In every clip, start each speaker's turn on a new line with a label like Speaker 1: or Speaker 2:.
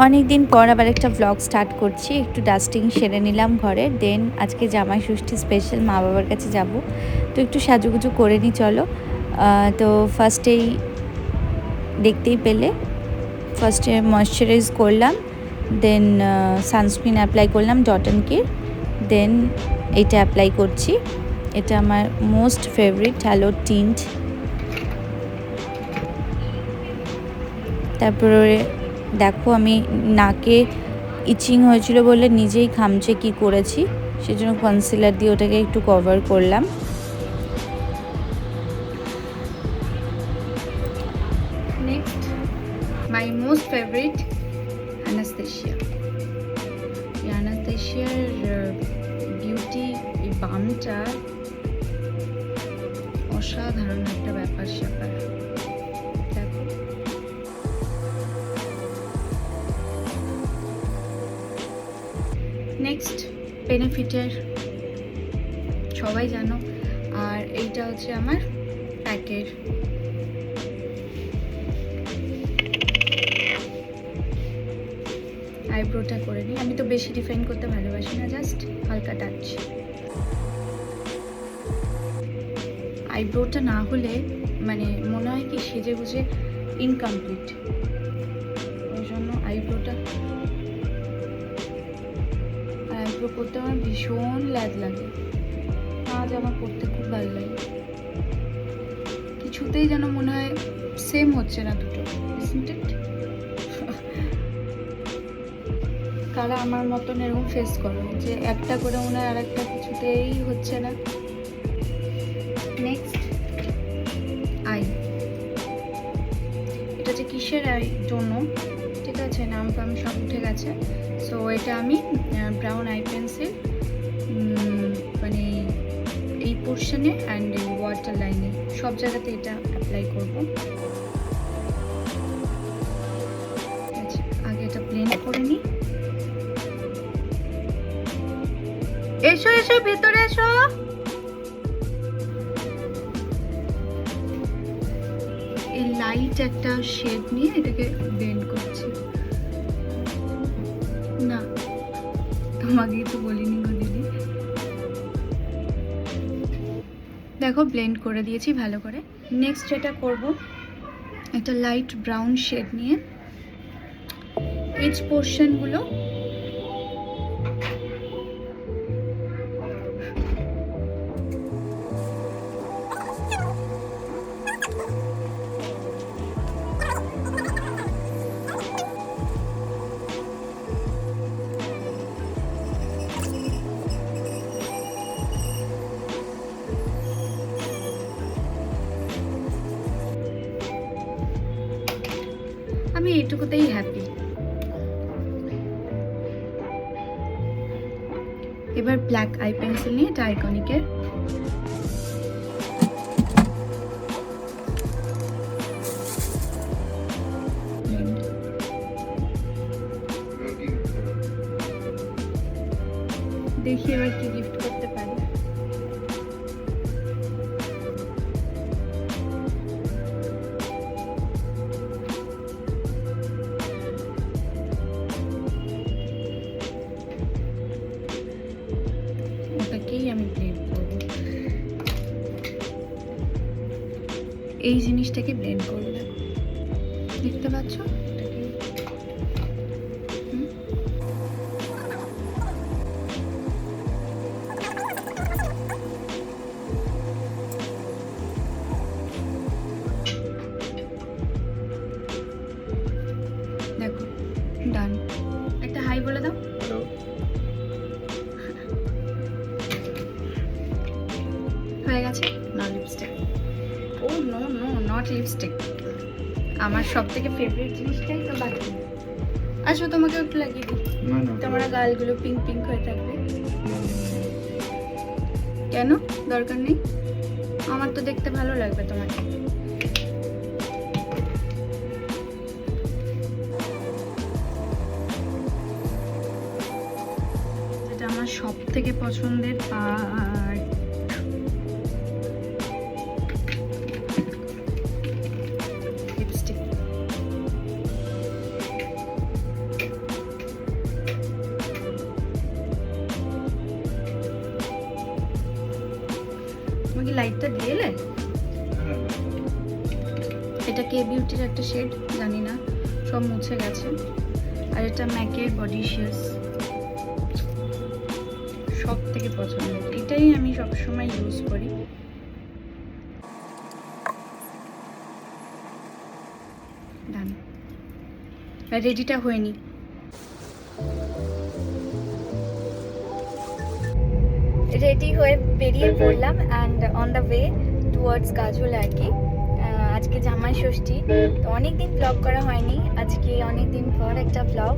Speaker 1: অনেক দিন পর আবার একটা ব্লগ স্টার্ট করছি। একটু ডাস্টিং সেরে নিলাম ঘরে। দেন আজকে জামাই ষষ্ঠী স্পেশাল মা বাবার কাছে যাব, তো একটু সাজুগুজু করে নিই চলো। তো ফার্স্টেই দেখতেই পেলে ফার্স্টে ময়শ্চারাইজ করলাম, দেন সানস্ক্রিন অ্যাপ্লাই করলাম ডট অ্যান্ড কির, দেন এটা অ্যাপ্লাই করছি। এটা আমার মোস্ট ফেভারিট হ্যালো টিন্ট। তারপরে দেখো আমি নাকে ইচিং হয়েছিল বলে নিজেই খামচে কি করেছি, সেজন্য কনসিলার দিয়ে ওটাকে একটু কভার করলাম। Next my most favourite Anastasia. এই অ্যানাস্তেশিয়ার বিউটি, এই বামটা অসাধারণ একটা ব্যাপার স্যাপার। দেখো নেক্সট বেনিফিটের সবাই জানো, আর এইটা হচ্ছে আমার প্যাকের। আইব্রোটা করে নিই, আমি তো বেশি ডিফাইন করতে ভালোবাসি না, জাস্ট হালকা টাচ। আইব্রোটা না হলে মানে মনে হয় কি সেজে গুজে ইনকমপ্লিট, ওই জন্য আইব্রো করতে আমার ভীষণ ল্যাদ লাগে। আজ আমার করতে খুব ভালো লাগে, কিছুতেই যেন মনে হয় সেম হচ্ছে না দুটো। কারা আমার মতন এরকম ফেস করো যে একটা করে মনে হয় আর একটা কিছুতেই হচ্ছে না। নেক্সট আই, এটা হচ্ছে কিসের আই জন্য, ঠিক আছে, নাম ফাম সব উঠে গেছে। সো এটা আমি ব্রাউন আই পেন্সিল মানে এই পোর্শনে অ্যান্ড এই ওয়াটার লাইনে সব জায়গাতে এটা অ্যাপ্লাই করব। আগে এটা ব্লেন্ড করে নিই। এসো এসো ভেতরে এসো। এই লাইট একটা শেড নিয়ে এটাকে ব্লেন্ড করছি। না তোমাকে তো বলিনি গো দিদি। দেখো ব্লেন্ড করে দিয়েছি ভালো করে। নেক্সট যেটা করব, একটা লাইট ব্রাউন শেড নিয়ে এজ পোর্শনগুলো আমি এইটুকুতেই হ্যাপি। এবার ব্ল্যাক আই পেন্সিল নিয়ে এটা আইকনিকের দেখি এবার কি গিফট করতে পারি। ওটাকেই আমি ব্লেন্ড করব, এই জিনিসটাকে ব্লেন্ড করব। দেখতে পাচ্ছ দেখো ডান। একটা হাই বলে দাও। হয়ে গেছে। না lipstick, oh no no not lipstick, আমার সব থেকে ফেভারিট জিনিসটাই তো বাকি। আসো তোমাকে একটু লাগিয়ে দিই, তোমার গালগুলো পিঙ্ক পিঙ্ক হয়ে থাকবে। কেন দরকার নেই, আমার তো দেখতে ভালো লাগবে তোমাকে। যেটা আমার সব থেকে পছন্দের পার্ট, লিপস্টিক। কি লাইটটা দিয়ে এলে? এটা কে বিউটির একটা শেড, জানি না, সব মুছে গেছে। আর এটা ম্যাকের বডি শেস, সব থেকে পছন্দ, এটাই আমি সবসময় ইউজ করি। ডান, রেডিটা হয়নি। রেডি হয়ে বেরিয়ে পড়লাম and on the way towards Gajol আর কি। আজকে জামাই ষষ্ঠী, তো অনেকদিন ব্লগ করা হয়নি, আজকে অনেকদিন পর একটা vlog.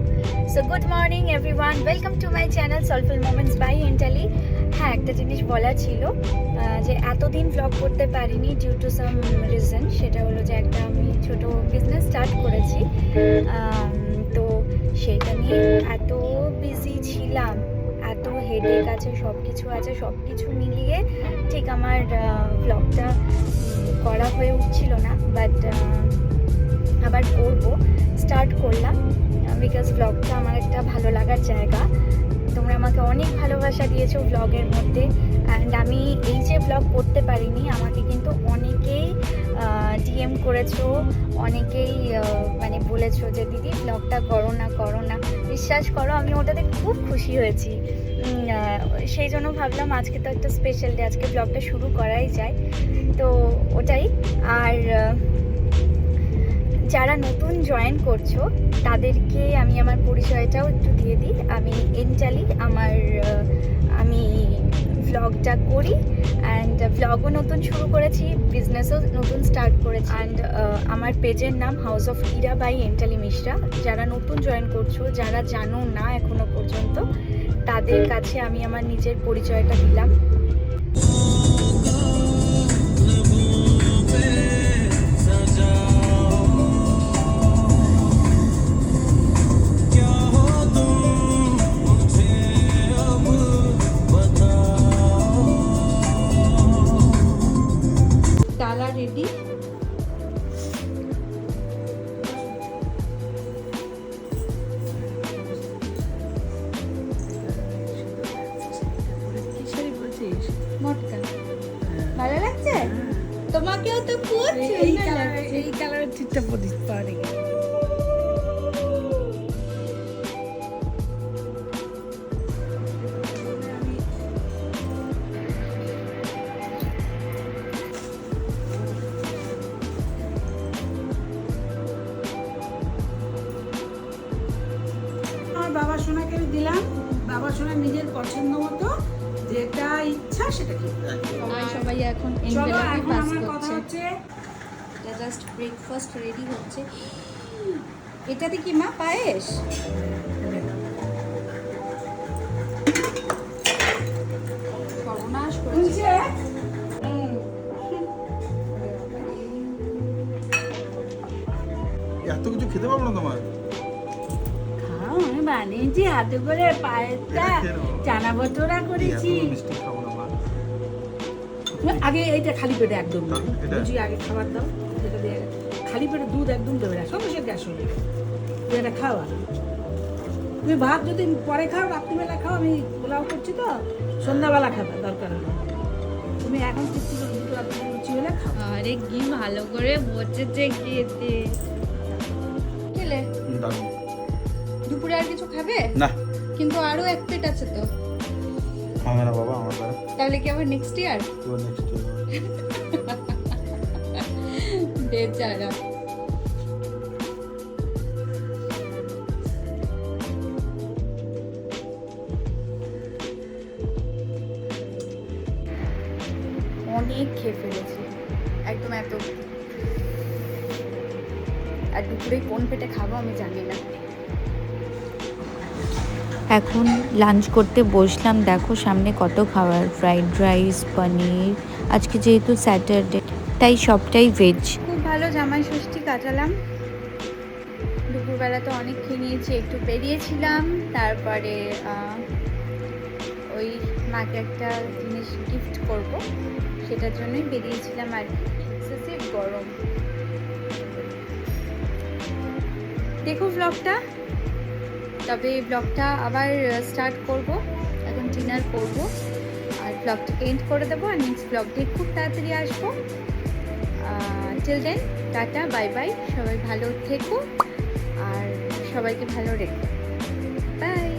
Speaker 1: So good morning everyone, welcome to my channel Soulful Moments by হেন্টালি। হ্যাঁ, একটা জিনিস বলার ছিল যে এতদিন ব্লগ করতে পারিনি ডিউ টু সাম রিজন। সেটা হলো যে একটা আমি ছোট বিজনেস স্টার্ট করেছি, তো সেইটা নিয়ে এত বিজি ছিলাম, এত হেডেক আছে, সব কিছু আছে, সব কিছু মিলিয়ে ঠিক আমার ব্লগটা করা হয়ে উঠছিল না। বাট আবার করব, স্টার্ট করলাম, বিকজ ব্লগটা আমার একটা ভালো লাগার জায়গা। তোমরা আমাকে অনেক ভালোবাসা দিয়েছো ব্লগের মধ্যে, অ্যান্ড আমি এই যে ব্লগ করতে পারিনি, আমাকে কিন্তু অনেকেই ডিএম করেছো, অনেকেই মানে বলেছো যে দিদি ব্লগটা করো না করো না। বিশ্বাস করো আমি ওটাতে খুব খুশি হয়েছি, সেই জন্য ভাবলাম আজকে তো একটা স্পেশাল ডে, আজকে ব্লগটা শুরু করাই যায়, তো ওটাই। আর যারা নতুন জয়েন করছো তাদেরকে আমি আমার পরিচয়টাও একটু দিয়ে দিই। আমি এনটালি, আমি ভ্লগটা করি অ্যান্ড ভ্লগও নতুন শুরু করেছি, বিজনেসও নতুন স্টার্ট করেছি। অ্যান্ড আমার পেজের নাম হাউস অফ ইরা বাই এনটালি মিশ্রা। যারা নতুন জয়েন করছো, যারা জানো না এখনো পর্যন্ত, তাদের কাছে আমি আমার নিজের পরিচয়টা দিলাম। ডালা রেডি, মটকা ভালো লাগছে? তোমাকেও তো খুব সুন্দর লাগছে।
Speaker 2: এই কালারের ঠিকটা পরিস পারে। আমার বাবা সোনাকে আমি দিলাম, বাবা সোনা নিজের পছন্দ মতো যেটা ইচ্ছা সেটা কি।
Speaker 1: সবাই এখন
Speaker 2: চলো
Speaker 1: এনভেলপে
Speaker 2: এখন
Speaker 1: পাস
Speaker 2: আমার কথা
Speaker 1: করছে।
Speaker 2: হচ্ছে
Speaker 1: এটা জাস্ট ব্রেকফাস্ট রেডি হচ্ছে। এটাতে কি মা পায়েস? সর্বনাশ করেছে।
Speaker 2: শুনছে
Speaker 3: এত কিছু খেতে পারবো না তোমার।
Speaker 2: খাও, আমি বানিয়েছি হাতে করে পায়েসটা, চানা বটোরা করেছি।
Speaker 3: এত মিষ্টি খাবো না মা।
Speaker 2: আগে এইটা খালি পেটে একদম না,
Speaker 3: এটা?
Speaker 2: বুঝি আগে খাবার দাও, সেটা দিয়ে খালি পেটে দুধ একদম দেবে না, সঙ্গে সঙ্গে গ্যাস হবে। তুই এটা খাও, আর তুমি ভাত যদি পরে খাও, রাত্রিবেলা খাও, আমি পোলাও করছি তো সন্ধ্যাবেলা খাবে দরকার নেই। তুমি এখন তৃপ্তি করে দুটো রাত্রি লুচি হলে খাও।
Speaker 1: আরে কি ভালো করে বসেছে খেতে। খেলে
Speaker 3: দারুণ।
Speaker 1: দুপুরে আর কিছু খাবে?
Speaker 3: না,
Speaker 1: কিন্তু আরো এক প্লেট আছে তো।
Speaker 3: হবে না বাবা আমার দ্বারা।
Speaker 1: তাহলে কি আবার নেক্সট ইয়ার?
Speaker 3: এবার নেক্সট
Speaker 1: বেচারা। অনেক খেয়ে ফেলেছি, একদম এত। আর দুপুরে কোন পেটে খাবো আমি জানি না।
Speaker 4: এখন লাঞ্চ করতে বসলাম। দেখো সামনে কত খাবার, ফ্রাইড রাইস, পনির। আজকে যেহেতু স্যাটারডে তাই সবটাই ভেজ।
Speaker 1: খুব ভালো জামাই ষষ্ঠী কাটালাম। দুপুরবেলা তো অনেক খেয়ে নিয়েছি, একটু বেরিয়েছিলাম, তারপরে ওই মাকে একটা জিনিস গিফট করব, সেটার জন্যই বেরিয়েছিলাম আর কি। এক্সেসিভ গরম। দেখো ব্লগটা, তবে ব্লগটা আবার স্টার্ট করব। এখন ডিনার করব, আর ব্লগটাকে এন্ড করে দেবো আর নেক্সট ব্লগ দিয়ে খুব তাড়াতাড়ি আসবো। Till then tata, bye bye, সবাই ভালো থেকো আর সবাইকে ভালো রেখো, বাই।